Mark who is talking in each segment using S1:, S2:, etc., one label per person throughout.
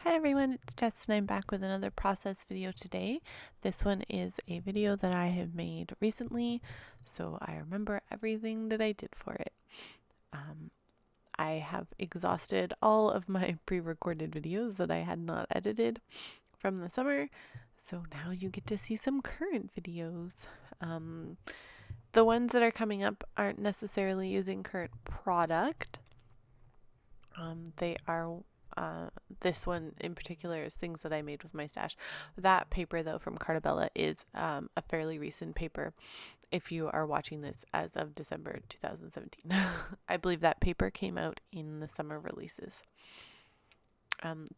S1: Hi everyone, it's Jess and I'm back with another process video today. This one is a video that I have made recently, so I remember everything that I did for it. I have exhausted all of my pre-recorded videos that I had not edited from the summer, so now you get to see some current videos. The ones that are coming up aren't necessarily using current product. They are this one in particular is things that I made with my stash. That paper though from Cartabella is a fairly recent paper if you are watching this as of December 2017. I believe that paper came out in the summer releases.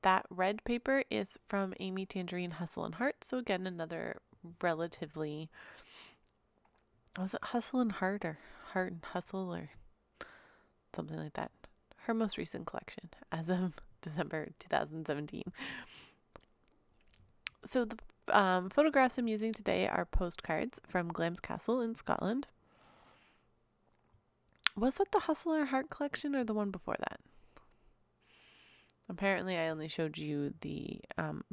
S1: That red paper is from Amy Tangerine Hustle and Heart, so again another relatively, was it Hustle and Heart or Heart and Hustle or something like that? Her most recent collection as of December 2017. So the photographs I'm using today are postcards from Glamis Castle in Scotland. Was that the Hustle and Heart collection or the one before that? Apparently I only showed you the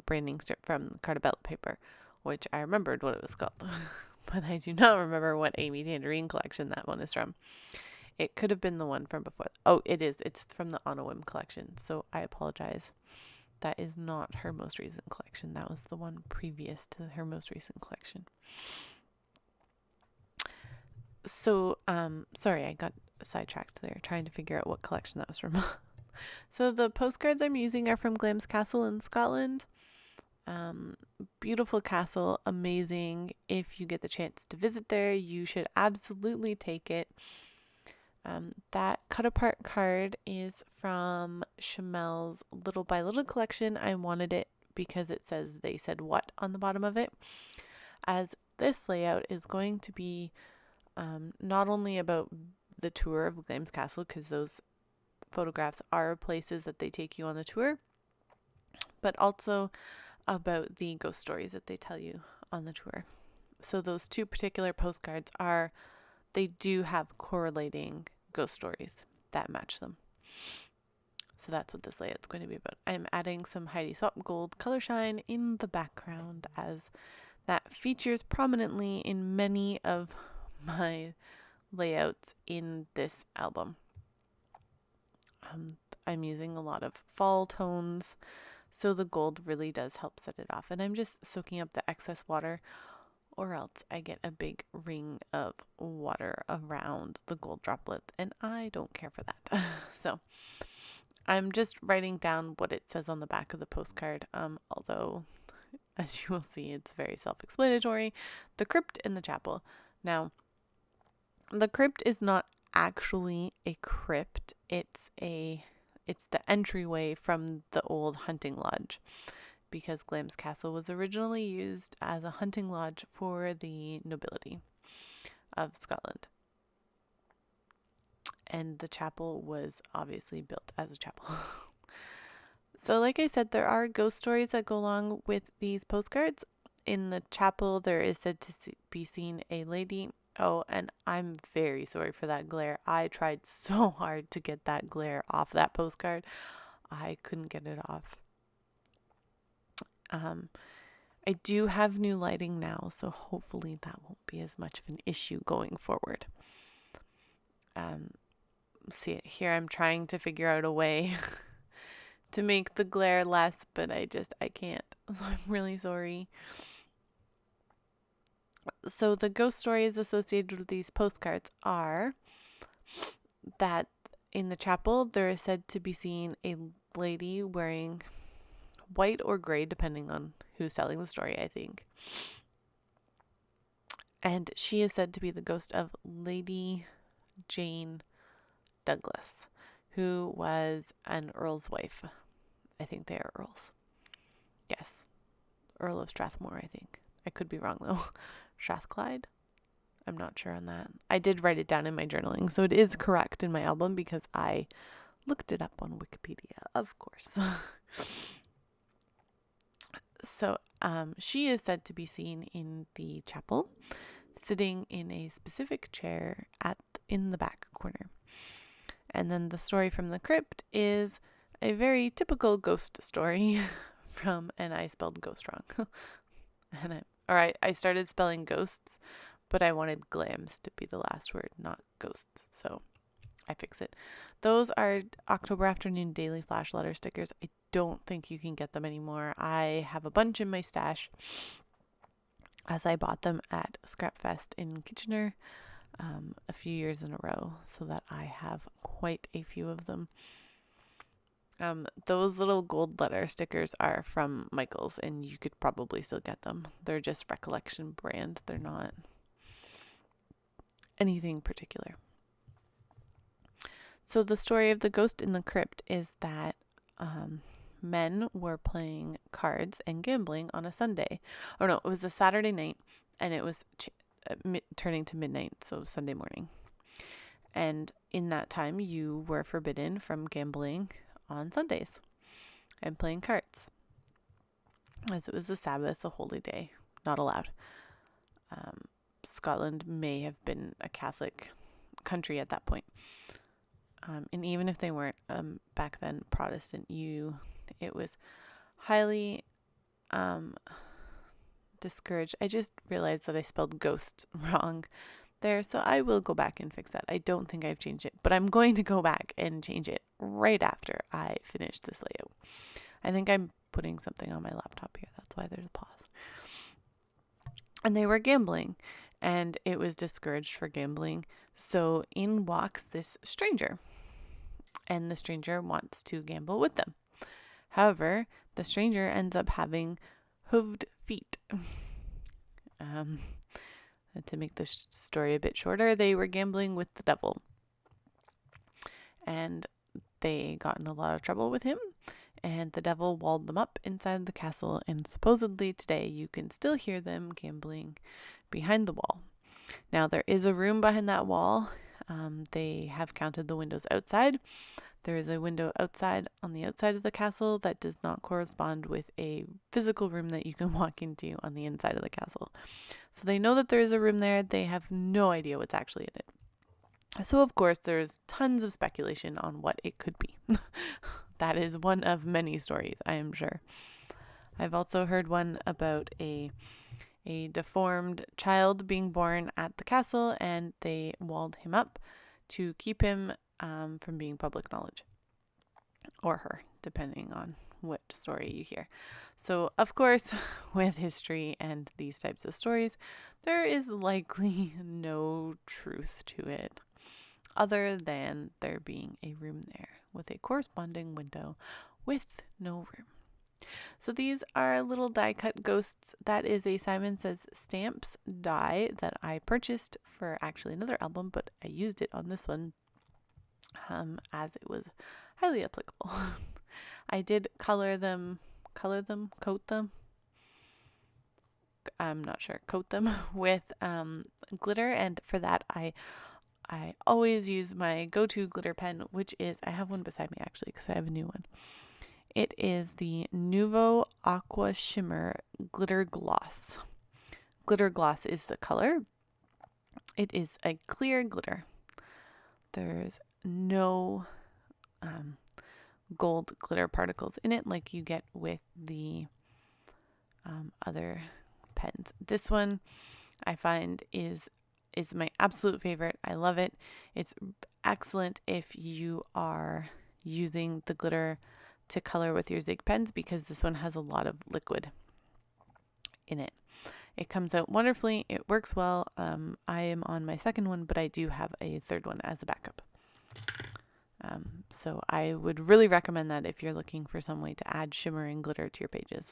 S1: branding strip from the Cartabella paper, which I remembered what it was called. But I do not remember what Amy Tangerine collection that one is from. It could have been the one from before. Oh, it is. It's from the On a Whim collection, so I apologize. That is not her most recent collection. That was the one previous to her most recent collection. So, sorry, I got sidetracked there trying to figure out what collection that was from. So the postcards I'm using are from Glamis Castle in Scotland. Beautiful castle, amazing. If you get the chance to visit there, you should absolutely take it. That cut apart card is from Chamel's Little by Little collection. I wanted it because it says They Said What on the bottom of it, as this layout is going to be not only about the tour of Glamis Castle, because those photographs are places that they take you on the tour, but also about the ghost stories that they tell you on the tour. So those two particular postcards they do have correlating ghost stories that match them. So that's what this layout's going to be about. I'm adding some Heidi Swapp Gold color shine in the background, as that features prominently in many of my layouts in this album. I'm using a lot of fall tones, so the gold really does help set it off. And I'm just soaking up the excess water, or else I get a big ring of water around the gold droplet, and I don't care for that. So I'm just writing down what it says on the back of the postcard, although as you will see, it's very self-explanatory. The crypt and the chapel. Now, the crypt is not actually a crypt. It's the entryway from the old hunting lodge, because Glamis Castle was originally used as a hunting lodge for the nobility of Scotland. And the chapel was obviously built as a chapel. So like I said, there are ghost stories that go along with these postcards. In the chapel, there is said to be seen a lady. Oh, and I'm very sorry for that glare. I tried so hard to get that glare off that postcard. I couldn't get it off. I do have new lighting now, so hopefully that won't be as much of an issue going forward. See, here I'm trying to figure out a way to make the glare less, but I can't. So I'm really sorry. So the ghost stories associated with these postcards are that in the chapel there is said to be seen a lady wearing white or gray, depending on who's telling the story, I think. And she is said to be the ghost of Lady Jane Douglas, who was an earl's wife. I think they are earls. Yes. Earl of Strathmore, I think. I could be wrong though. Strathclyde? I'm not sure on that. I did write it down in my journaling, so it is correct in my album because I looked it up on Wikipedia, of course. So she is said to be seen in the chapel, sitting in a specific chair in the back corner. And then the story from the crypt is a very typical ghost story and I spelled ghost wrong. I started spelling ghosts, but I wanted glams to be the last word, not ghosts. So I fix it. Those are October Afternoon Daily Flash Letter stickers. I don't think you can get them anymore. I have a bunch in my stash as I bought them at Scrapfest in Kitchener a few years in a row, so that I have quite a few of them. Those little gold letter stickers are from Michael's, and you could probably still get them. They're just Recollection brand. They're not anything particular. So the story of the ghost in the crypt is that men were playing cards and gambling on a Sunday. Or no, it was a Saturday night, and it was turning to midnight, so Sunday morning. And in that time, you were forbidden from gambling on Sundays and playing cards, as it was a Sabbath, a holy day, not allowed. Scotland may have been a Catholic country at that point. And even if they weren't back then Protestant, it was highly discouraged. I just realized that I spelled ghost wrong there, so I will go back and fix that. I don't think I've changed it, but I'm going to go back and change it right after I finish this layout. I think I'm putting something on my laptop here. That's why there's a pause. And they were gambling, and it was discouraged for gambling. So in walks this stranger, and the stranger wants to gamble with them. However, the stranger ends up having hooved feet. To make the story a bit shorter, they were gambling with the devil, and they got in a lot of trouble with him, and the devil walled them up inside the castle, and supposedly today you can still hear them gambling behind the wall. Now, there is a room behind that wall. They have counted the windows outside. There is a window outside on the outside of the castle that does not correspond with a physical room that you can walk into on the inside of the castle. So they know that there is a room there. They have no idea what's actually in it. So of course there's tons of speculation on what it could be. That is one of many stories, I am sure. I've also heard one about a deformed child being born at the castle, and they walled him up to keep him from being public knowledge, or her, depending on what story you hear. So, of course, with history and these types of stories, there is likely no truth to it, other than there being a room there with a corresponding window with no room. So these are little die cut ghosts. That is a Simon Says Stamps die that I purchased for actually another album, but I used it on this one as it was highly applicable. I did coat them, I'm not sure, coat them with glitter, and for that I always use my go-to glitter pen, which is, I have one beside me actually because I have a new one. It is the Nouveau Aqua Shimmer Glitter Gloss. Glitter Gloss is the color. It is a clear glitter. There's no gold glitter particles in it like you get with the other pens. This one I find is my absolute favorite. I love it. It's excellent if you are using the glitter to color with your Zig pens, because this one has a lot of liquid in it. It comes out wonderfully. It works well. I am on my second one, but I do have a third one as a backup. So I would really recommend that if you're looking for some way to add shimmer and glitter to your pages.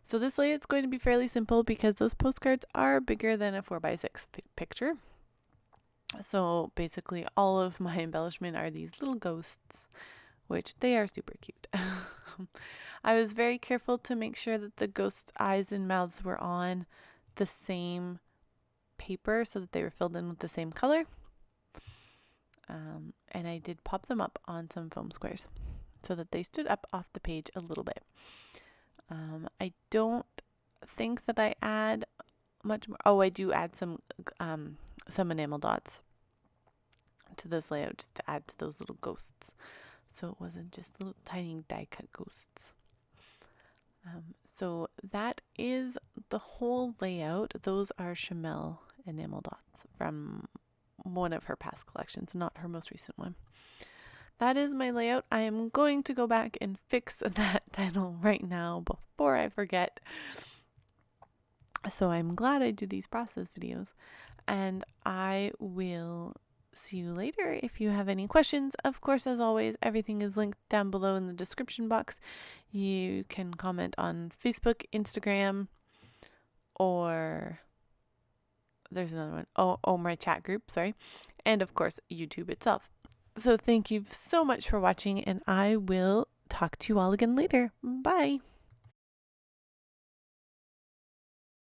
S1: So this layout's going to be fairly simple because those postcards are bigger than a 4x6 picture. So basically all of my embellishment are these little ghosts, which they are super cute. I was very careful to make sure that the ghosts' eyes and mouths were on the same paper so that they were filled in with the same color. And I did pop them up on some foam squares so that they stood up off the page a little bit. I don't think that I add much more. Oh, I do add some enamel dots to this layout just to add to those little ghosts. so it wasn't just little tiny die cut ghosts. So that is the whole layout. Those are Chamel enamel dots from one of her past collections, not her most recent one. That is my layout. I am going to go back and fix that title right now before I forget. So I'm glad I do these process videos, and I will see you later. If you have any questions, of course, as always, everything is linked down below in the description box. You can comment on Facebook, Instagram, or there's another one. Oh, my chat group, sorry. And of course, YouTube itself. So thank you so much for watching, and I will talk to you all again later. Bye.